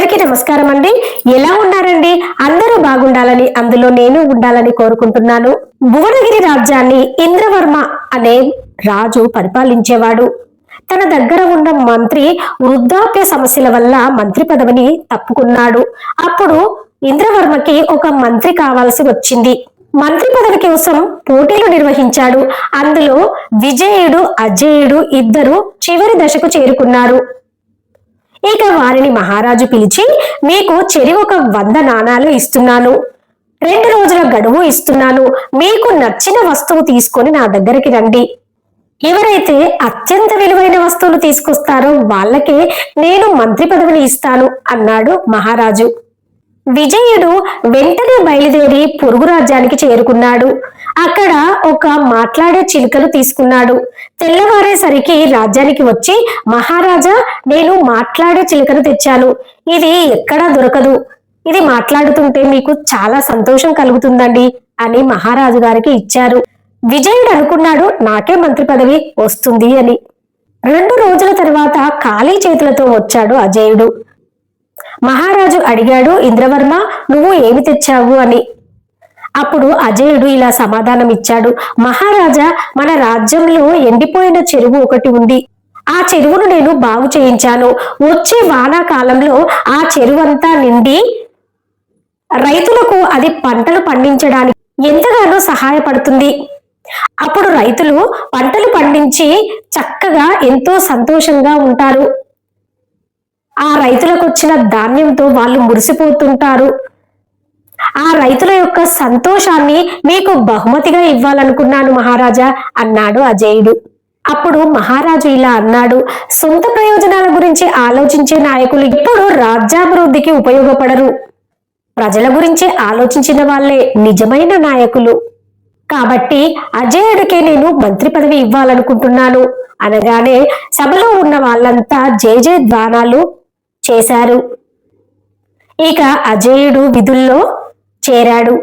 అందరికీ నమస్కారం అండి. ఎలా ఉన్నారండి? అందరూ బాగుండాలని, అందులో నేను ఉండాలని కోరుకుంటున్నాను. భువనగిరి రాజ్యాన్ని ఇంద్రవర్మ అనే రాజు పరిపాలించేవాడు. తన దగ్గర ఉన్న మంత్రి వృద్ధాప్య సమస్యల వల్ల మంత్రి పదవిని తప్పుకున్నాడు. అప్పుడు ఇంద్రవర్మకి ఒక మంత్రి కావాల్సి వచ్చింది. మంత్రి పదవి కోసం పోటీలు నిర్వహించాడు. అందులో విజయుడు, అజేయుడు ఇద్దరు చివరి దశకు చేరుకున్నారు. ఇక వారిని మహారాజు పిలిచి, మీకు చెరి ఒక 100 నాణాలు ఇస్తున్నాను, 2 రోజుల గడువు ఇస్తున్నాను, మీకు నచ్చిన వస్తువు తీసుకొని నా దగ్గరికి రండి. ఎవరైతే అత్యంత విలువైన వస్తువులు తీసుకొస్తారో వాళ్ళకే నేను మంత్రి పదవిని ఇస్తాను అన్నాడు మహారాజు. విజయుడు వెంటనే బయలుదేరి పొరుగు రాజ్యానికి చేరుకున్నాడు. అక్కడ ఒక మాట్లాడే చిలుకను తీసుకున్నాడు. తెల్లవారేసరికి రాజ్యానికి వచ్చి, మహారాజా, నేను మాట్లాడే చిలుకను తెచ్చాను. ఇది ఎక్కడా దొరకదు. ఇది మాట్లాడుతుంటే మీకు చాలా సంతోషం కలుగుతుందండి అని మహారాజు గారికి ఇచ్చారు. విజయుడు అనుకున్నాడు, నాకే మంత్రి పదవి వస్తుంది అని. 2 రోజుల తర్వాత ఖాళీ చేతులతో వచ్చాడు అజేయుడు. మహారాజు అడిగాడు, ఇంద్రవర్మ, నువ్వు ఏమి తెచ్చావు అని. అప్పుడు అజేయుడు ఇలా సమాధానం ఇచ్చాడు, మహారాజా, మన రాజ్యంలో ఎండిపోయిన చెరువు ఒకటి ఉంది. ఆ చెరువును నేను బాగు చేయించాను. వచ్చే వానాకాలంలో ఆ చెరువంతా నిండి రైతులకు అది పంటలు పండించడానికి ఎంతగానో సహాయపడుతుంది. అప్పుడు రైతులు పంటలు పండించి చక్కగా ఎంతో సంతోషంగా ఉంటారు. ఆ రైతులకు వచ్చిన ధాన్యంతో వాళ్ళు మురిసిపోతుంటారు. ఆ రైతుల యొక్క సంతోషాన్ని మీకు బహుమతిగా ఇవ్వాలనుకున్నాను మహారాజా అన్నాడు అజేయుడు. అప్పుడు మహారాజు ఇలా అన్నాడు, సొంత ప్రయోజనాల గురించి ఆలోచించే నాయకులు ఇప్పుడు రాజ్యాభివృద్ధికి ఉపయోగపడరు. ప్రజల గురించి ఆలోచించిన వాళ్ళే నిజమైన నాయకులు. కాబట్టి అజేయుడికే నేను మంత్రి పదవి ఇవ్వాలనుకుంటున్నాను అనగానే సభలో ఉన్న వాళ్ళంతా జయ జయధ్వానాలు చేశారు. ఇక అజేయుడు విధుల్లో చేరాడు.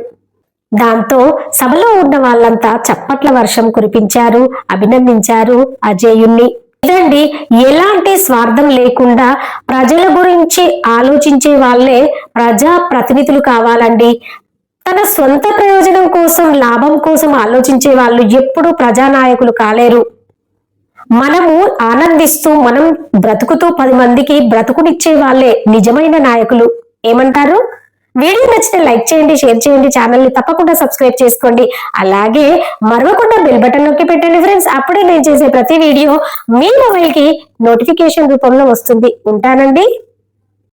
దాంతో సభలో ఉన్న వాళ్ళంతా చప్పట్ల వర్షం కురిపించారు, అభినందించారు అజేయుణ్ణి. ఇదండి, ఎలాంటి స్వార్థం లేకుండా ప్రజల గురించి ఆలోచించే వాళ్ళే ప్రజా ప్రతినిధులు కావాలండి. తన సొంత ప్రయోజనం కోసం, లాభం కోసం ఆలోచించే వాళ్ళు ఎప్పుడూ ప్రజానాయకులు కాలేరు. మనము ఆనందిస్తూ, మనం బ్రతుకుతూ 10 మందికి బ్రతుకునిచ్చే వాళ్ళే నిజమైన నాయకులు. ఏమంటారు? వీడియో నచ్చితే లైక్ చేయండి, షేర్ చేయండి, ఛానల్ని తప్పకుండా సబ్స్క్రైబ్ చేసుకోండి. అలాగే మరవకుండా బెల్ బటన్ నొక్కి పెట్టండి ఫ్రెండ్స్. అప్పుడే నేను చేసే ప్రతి వీడియో మీ మొబైల్కి నోటిఫికేషన్ రూపంలో వస్తుంది. ఉంటానండి.